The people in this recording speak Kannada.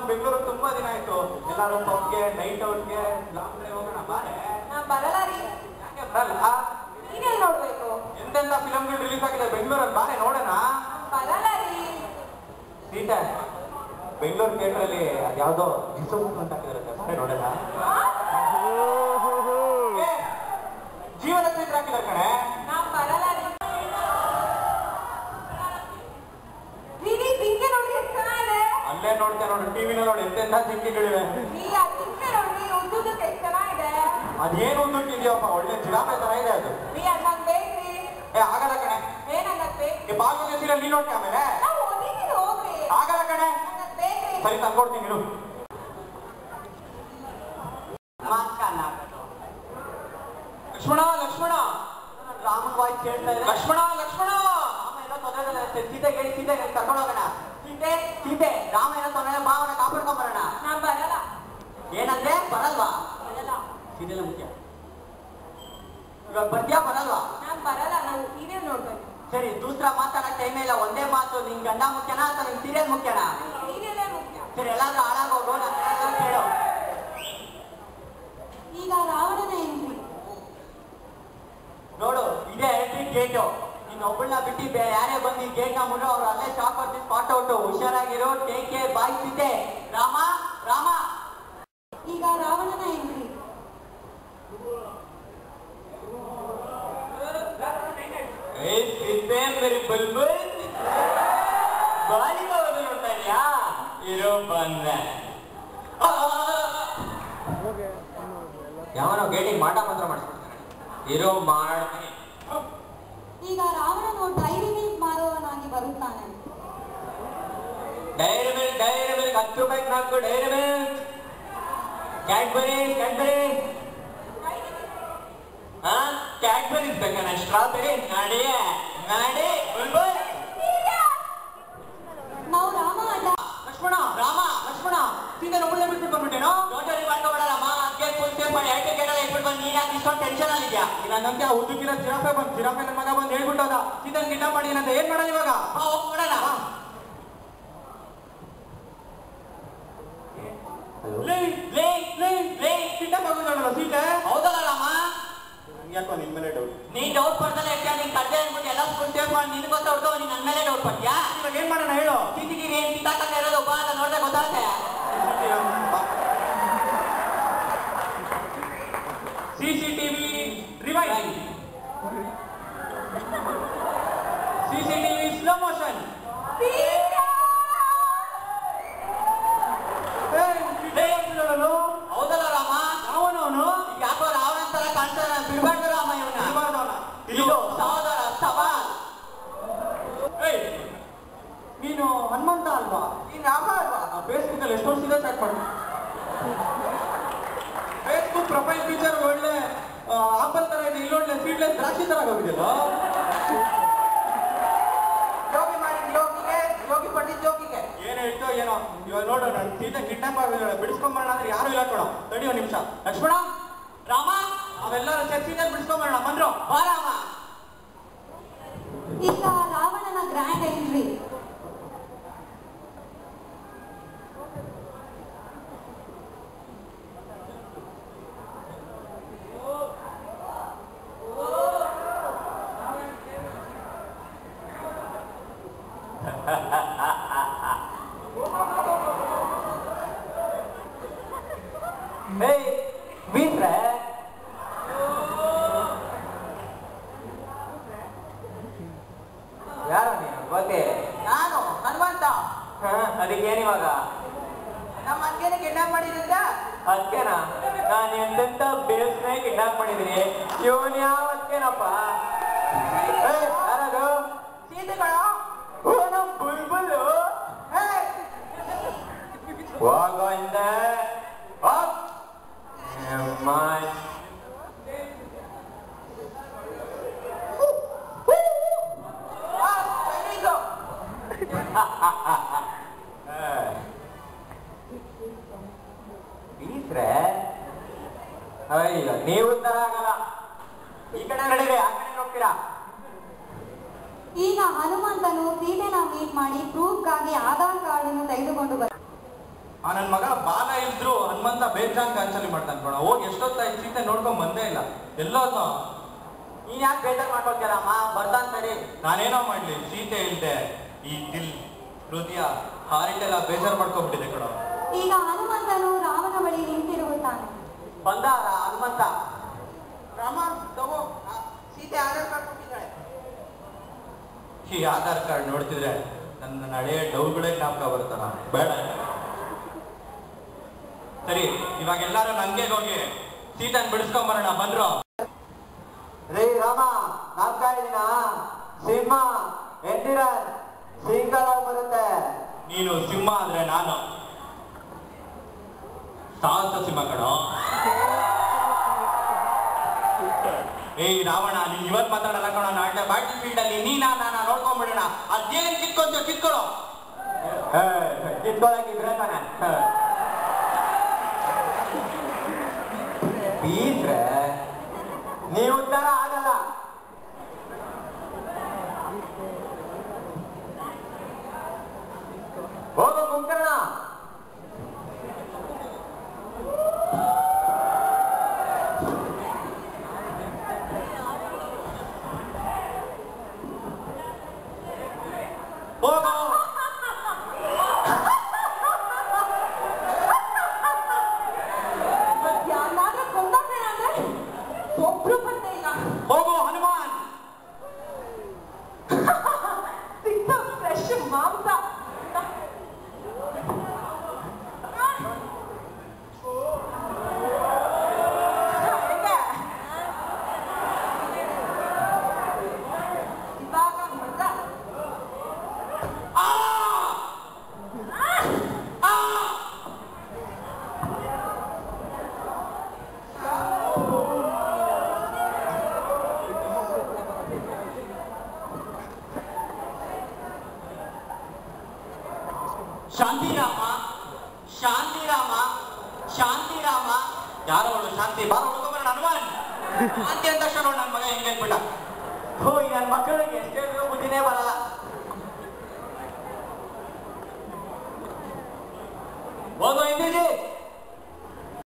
ಬೆಂಗಳೂರು ತುಂಬಾ ದಿನ ಆಯ್ತು. ಎಲ್ಲಾರು ಪಬ್ಗೆ ನೈಟ್ ಔಟ್ಗೆ ಲಾಂಗ್ ಡ್ರೈವ್ ಹೋಗೋಣ ಬಾರೆ. ನಾ ಬರಲ್ಲ ರೀ. ಯಾಕೆ ಬರಲ್ಲ? ನೀನೇ ನೋಡ್ಬೇಕು. ಎಂತೆಂತ ಫಿಲಮ್ಗಳು ರಿಲೀಸ್ ಆಗಿದೆ ಬೆಂಗಳೂರಲ್ಲಿ ಬಾರೆ ನೋಡೋಣ. ಬರಲ್ಲ ರೀ. ಸೀಟ ಬೆಂಗಳೂರು ಥಿಯೇಟರ್ ಅಲ್ಲಿ ಅದ್ಯಾವುದೋ ದಿಸು ಅಂತ ಹಾಕಿದಾರೆ ಬಾರೆ ನೋಡೋಣ. ಜೀವನ ಚಿತ್ರ ಹಾಕಿದಾರೆ ಕಣೆ. ನಾ ಬರಲ್ಲ ರೀ. ನೀನು ಜಿಂಕೆ ನೋಡಿ ಎಷ್ಟು ಚೆನ್ನಾಗಿದೆ. ಅಲ್ಲೇ ನೋಡ್ತೇ ನೋಡು ಟಿವಿನ ನೋಡಿ ಎಂತೆಂತ ಜಿಂಕೆಗಳಿವೆ. ನೀ ಆ ಜಿಂಕೆ ನೋಡಿ ಉದ್ದುದಕ್ಕೆ ಎಷ್ಟು ಚೆನ್ನಾಗಿದೆ. ಅದೇನು ಉದ್ದುಟ್ಟಿದ್ಯಪ್ಪ ಒಳ್ಳೆ ಜಿರಾಫೆ ತರ ಇದೆ ಅದು. ನೀ ಅನ್ನಂಗ್ ಬೇಕ್ರಿ. ಆಗಲ್ಲ ಕಣೆ. ಏನನ್ನಂಗ್ ಬೇಕು? ಬಾಲ್ಯ ಸೀರಿಯಲ್ ನೀನ್ ನೋಡ್ತೀಯ ಆಮೇಲೆ. ನಾವು ಓದಿದ್ದೀವಿ ಹೋಗ್ರಿ. ಆಗಲ್ಲ ಕಣೆ. ಅನ್ನಂಗ್ ಬೇಕ್ರಿ. ಸರಿ ತಂದ್ಕೊಡ್ತೀನಿ ಇರು. ಲಕ್ಷ್ಮಣ ಲಕ್ಷ್ಮಣ ರಾಮನ್ ವಾಯ್ಸ್ ಕೇಳ್ತಾ ಇದೆ. ಲಕ್ಷ್ಮಣ ಲಕ್ಷ್ಮಣ ರಾಮ ಏನೋ ತೊಂದರೆ ಸೀತೆ ಹೇಳಿ ಸೀತೆ ಕರ್ಕೊಂಡು ಹೋಗೋಣ. ಸೀತೆ ಸೀತೆ ರಾಮ ಏನೋ ತೊಂದರೆ ಭಾವನ ಕಾಪಾಡ್ಕೊಂಡ್ ಬರೋಣ. ನಾ ಬರಲ್ಲ. ಏನಂದ್ರೆ ಬರಲ್ವಾ? ಬರಲ್ಲ. ಇದೆಲ್ಲ ಮುಖ್ಯ. ಇವಾಗ ಬರ್ತೀಯಾ ಬರಲ್ವಾ? ನಾನ್ ಬರಲ್ಲ. ನಾವು ಸೀರಿಯಲ್ ನೋಡ್ಬೇಕು. ಸರಿ ದೂಸರ ಮಾತಾಡಕ್ ಟೈಮೇ ಇಲ್ಲ. ಒಂದೇ ಮಾತು, ನಿನ್ ಗಂಡ ಮುಖ್ಯನಾ ಅಥವಾ ನಿನ್ ಸೀರಿಯಲ್ ಮುಖ್ಯನಾ? ಸೀರಿಯಲ್ಲೇ ಮುಖ್ಯ. ಸರಿ ಎಲ್ಲಾದ್ರೂ ಹಾಳಾಗೋಗು ನಾನು ಕೇಳು. ಈಗ ರಾವಣನ ಎಂಟ್ರಿ ನೋಡು ಇದೇ ಎಲೆಕ್ಟ್ರಿಕ್ ಗೇಟು. ಇನ್ನೊಬ್ಬಳನ್ನ ಬಿಟ್ಟು ಬೇರೆ ಯಾರೇ ಬಂದು ಈ ಗೇಟ್ ನ ಮುನ್ನೋ ಅವ್ರು ಅಲ್ಲೇ ಶಾಕ್ ಕೊಟ್ಟು ಸ್ಪಾಟ್ ಔಟ್. ಹುಷಾರಾಗಿರೋ. Take care. Bye Sita. Rama Rama. ಈಗ ರಾವಣನ ಎಂಟ್ರಿ. ಸೀತೆ ಮೇರಿ ಬಲ್ಬಲ್ ಬಾಲಿಗ ನೋಡ್ತಾ ಇದೆಯಾ? ಇರೋ ಬಂದೆ. ಯಾವನೋ ಗೇಟಿಗೆ ಮಾಟ ಮಾತ್ರ ಮಾಡಿಸ್ಬಿಡ್ತಾನೆ. ಇರೋ ಮಾಡ್ತೀನಿ. ಈಗ ರಾವಣನು ಡೈರಿ ಮಿಲ್ಕ್ ಮಾರುವವನಾಗಿ ಬರುತ್ತಾನೆ. ಡೈರಿ ಮಿಲ್ಕ್ 10 ರೂಪಾಯಿಗೆ 4 ಡೈರಿ ಮಿಲ್ಕ್. ಕ್ಯಾಡ್ಬರಿ ಕ್ಯಾಡ್ಬರಿ ಬೇಕಣ್ಣ. ಸ್ಟ್ರಾಬೆರಿ ನಡಿ ನಡಿ ಬುಲ್ಬುಲ್. ನಾವು ರಾಮ ಅಡ್ಡ. ಲಕ್ಷ್ಮಣ ರಾಮ ಲಕ್ಷ್ಮಣ ಸೀದಾ ಒಬ್ಬಳೆ ಬಿಟ್ಟು ಬಂದ್ಬಿಟ್ಟೇನೋ. ಜೋಟರಿ ಮಾಡ್ಕೊಬೇಡ ರಾಮ. ಗೇಟ್ ಫುಲ್ ಸೇಫ್ ಮಾಡಿ ಐಟಿ ಗೇಟ್ ಎಲ್ಲ ಇಟ್ಬಿಟ್ಟು ಬಂದು ನೀನು ಯಾಕೆ ಇಷ್ಟೊಂದು ಟೆನ್ಷನ್ ಆಗಿದ್ಯಾ? ನಾನು ನಮ್ಗೆ ಉದ್ದಕ್ಕಿರೋ ಜಿರಾಫೆ ನನ್ನ ಮಗ ಬಂದು ಹೇಳ್ಬಿಟ್ಟೋದ ಸೀದಾ ಗಿಡ್ಡ ಮಾಡಿ ಅಂತ ಏನ್ ಮಾಡೋಣ ಇವಾಗ? ಹೋಗಿ ಮಾಡೋಣ. ಗಿಡ್ಡ ಮಗುದಲ್ಲ ಸೀಟೆ. ಹೌದಲ್ಲ ರಾಮ? ಯಾಕೋ ನಿನ್ ಮೇಲೆ ಡೌಟ್? ನೀನ್ ಡೌಟ್ ಪಡ್ದಲ್ಲ ಯಾಕೆ? ನೀನ್ ಕಡ್ದೆ ಅನ್ಬಿಟ್ಟು ಎಲ್ಲ ಫುಲ್ ಸೇಫ್ ಮಾಡಿ ನಿನ್ ಗೊತ್ತ ಹೊಡ್ಕೋ. ನೀನ್ ನನ್ನ ಮೇಲೆ ಡೌಟ್ ಪಡ್ತೀಯಾ? ಇವಾಗ ಏನ್ ಮಾಡೋಣ ಹೇಳು? ಸಿಸಿಟಿವಿ ಏನ್ ಕಿತ್ತಾಕಂತ ಇರೋದು ಬಾ ಅಂತ ನೋಡ್ದೆ ಗೊತ್ತಾಗುತ್ತೆ. CCTV rewind. CCTV slow motion. ಹೌದಲ್ಲ ರಾಮ? ಅವನು ಯಾಕೋ ರಾವಣ ತರ ಕಾಣ್ತಾನೆ. ಬಿಡ್ಬಾರ್ದು ರಾಮ ಇವನ. ಇದು ಸಹೋದರ ಸವಾಲ್. ನೀನು ಹನುಮಂತ ಅಲ್ವಾ? ನೀನ್ ರಾಮ ಅಲ್ವಾ? ಫೇಸ್ಬುಕ್ ಅಲ್ಲಿ ಎಷ್ಟು ವರ್ಷದಿಂದ ಸ್ಟಾರ್ಟ್ ಮಾಡಿ. ಫೇಸ್ಬುಕ್ ಪ್ರೊಫೈಲ್ ಫೀಚರ್ ಒಳ್ಳೆ ಆಪಲ್ ತರ ಇದೆ. ಇಲ್ಲೊಳ್ಳೆ ಸೀಡ್ಲೆಸ್ ದ್ರಾಕ್ಷಿ ತರ ಹೋಗಿದೆಯಲ್ಲ. ಯೋಗಿ ಮಾಡಿ ಯೋಗಿ ಪಂಡಿತ್ ಯೋಗಿಗೆ ಏನ್ ಹೇಳ್ತೋ ಏನೋ. ಇವಾಗ ನೋಡು ನಾನು ಸೀದಾ ಕಿಡ್ನಾಪ್ ಬಿಡಿಸ್ಕೊಂಬರೋಣ ಅಂದ್ರೆ ಯಾರು ಇಲ್ಲ ಕೊಡೋ. ತಡಿಯೋ ನಿಮಿಷ. ಲಕ್ಷ್ಮಣ ರಾಮ ಅವೆಲ್ಲರೂ ಚರ್ಚಿಂದ ಬಿಡಿಸ್ಕೊಂಬರೋಣ. ಬಂದ್ರು ಬಾ ರಾಮ. ಈಗ ರಾವಣನ ಗ್ರ್ಯಾಂಡ್ ಎಂಟ್ರಿ. ಬೀಟ್ರೆ ಯಾರು ನೀನು? ಗೊತ್ತೇ ನಾನು ಹನುಮಂತ. ಅದಕ್ಕೇನಿವಾಗ? ನಮ್ಮ ಅಕ್ಕೇನ ಕಿಡ್ನಾಪ್ ಮಾಡಿದ್ರಿಂದ. ಅಕ್ಕೇನಾ? ನಾನು ಎಂತೆಂತ ಬೇಸ್ನೇ ಕಿಡ್ನಾಪ್ ಮಾಡಿದೀನಿ. ಇವನ್ ಯಾವ ಅಕ್ಕೇನಪ್ಪ? ಯಾರದು? ಸೀತೆಗಳು. ಓ ನಮ್ ಬುಲ್ಬುಲ್ಲು. ಹೋಗೋ ಹಿಂದೆ. ಅಯ್ಯೋ ನೀವು ಉತ್ತರ ಆಗಲ್ಲ. ಈ ಕಡೆ ನಡೀರಿ, ಆ ಕಡೆ ಹೋಗ್ತೀರಾ? ಈಗ ಹನುಮಂತನು ಸೀತೆನ ಮೀಟ್ ಮಾಡಿ ಪ್ರೂಫ್ಗಾಗಿ ಆಧಾರ್ ಕಾರ್ಡ್ ಅನ್ನು ತೆಗೆದುಕೊಂಡು ಆ ನನ್ನ ಮಗ ಬಾಲ ಇದ್ರು ಹನುಮಂತ ಬೇಜಾನ್ ಕಾಂಚಲಿ ಮಾಡ್ತಾನೆ ಕಣ. ಹೋಗಿ ಎಷ್ಟೊತ್ತಾಯ್ತು ಸೀತೆ ನೋಡ್ಕೊಂಡ್ ಬಂದೇ ಇಲ್ಲ. ಎಲ್ಲೋದ್ನೋ? ನೀನ್ ಯಾಕೆ ಬೇಜಾರ್ ಮಾಡ್ಕೊಳ್ತೀರಮ್ಮ, ಬರ್ತಾನ್ ಸರಿ. ನಾನೇನೋ ಮಾಡ್ಲಿ, ಸೀತೆ ಇಲ್ದೆ ಈ ದಿಲ್ ಹೃದಯ ಹಾರ್ಟ್ ಎಲ್ಲ ಬೇಜಾರ್ ಮಾಡ್ಕೊಂಡ್ಬಿಟ್ಟಿದೆ ಕಣ. ಈಗ ಹನುಮಂತನು ರಾಮನ ಬಳಿ ನಿಂತಿರುತ್ತಾನೆ. ಬಂದಾರ ಹನುಮಂತ. ರಾಮ ತಗೋ, ಸೀತೆ ಆಧಾರ್ ಕಾರ್ಡ್ ಕೊಟ್ಟಿದ್ದಾಳೆ. ಈ ಆಧಾರ್ ಕಾರ್ಡ್ ನೋಡ್ತಿದ್ರೆ ನನ್ನ ಹಳೆಯ ಡೌಗಳೇ ಜ್ಞಾಪಕ ಬರ್ತಾನ. ಬೇಡ. ಸರಿ, ಇವಾಗ ಎಲ್ಲಾರು ನಂಗೆ ಹೋಗಿ ಸೀತನ್ ಬಿಡಿಸ್ಕೊಂಬರೋಣ. ಬಂದ್ರು. ರೇ ರಾಮ, ನಾಲ್ಕ ಇದೀನ ಸಿಂಹ ಎಂದಿರ ಸಿಂಗಲ್ ಬರುತ್ತೆ. ನೀನು ಸಿಂಹ ಅಂದ್ರೆ ನಾನು ಸಾಹಸ ಸಿಂಹ ಕಣೋ. ಏಯ್ ರಾವಣ, ನೀನ್ ಇವತ್ ಮಾತಾಡಲ್ಲ ಕಣೋ. ನಾಳೆ ಬ್ಯಾಟಲ್ ಫೀಲ್ಡ್ ಅಲ್ಲಿ ನೀನಾ ನಾನ ನೋಡ್ಕೊಂಡ್ಬಿಡೋಣ. ಅದೇನ್ ಕಿತ್ಕೊಂತ ಕಿತ್ಕೊಳ್ಳೋ. ಕಿತ್ಕೊಳಕಿದ್ರೆ ತಾನೆ ಬೀಸ್ರೆ ನೀವು ಉತ್ತರ ಆಗಲ್ಲ. ಹೋಗೋ ಕುಂಕರ್ಣ. ಹೋಗೋ. ಯಾರಾದ್ರೂ ಕೊಂದಾದ್ರೆ ಒಬ್ರು ಬರ್ತಾ ಇಲ್ಲ. ಹೋಗೋ ಹನುಮಾನ್. ಸಿಕ್ತ ಫ್ರೆಶ್ ಮಾಂಸ. ಇವಾಗ ಮಜಾ. ಶಾಂತಿರಾಮ, ಶಾಂತಿರಾಮ, ಶಾಂತಿರಾಮ. ಯಾರೋ ಅವಳು ಶಾಂತಿ. ಬಾರ ಹುಡ್ಕೊಂಬರೋಣ ಹನುಮಾನ್. ಶಾಂತಿ ಅಂತ ತಕ್ಷಣ ನೋಡು ನನ್ನ ಮಗ ಹೆಂಗೆ ಅಂದ್ಬಿಟ್ಟ. ಹೋ, ಈ ನನ್ನ ಮಕ್ಕಳಿಗೆ ಎಷ್ಟೇ ಬುದ್ಧಿನೇ ಬರಲ್ಲ. ಹೋಗೋ ಇಂದ್ರಜಿ.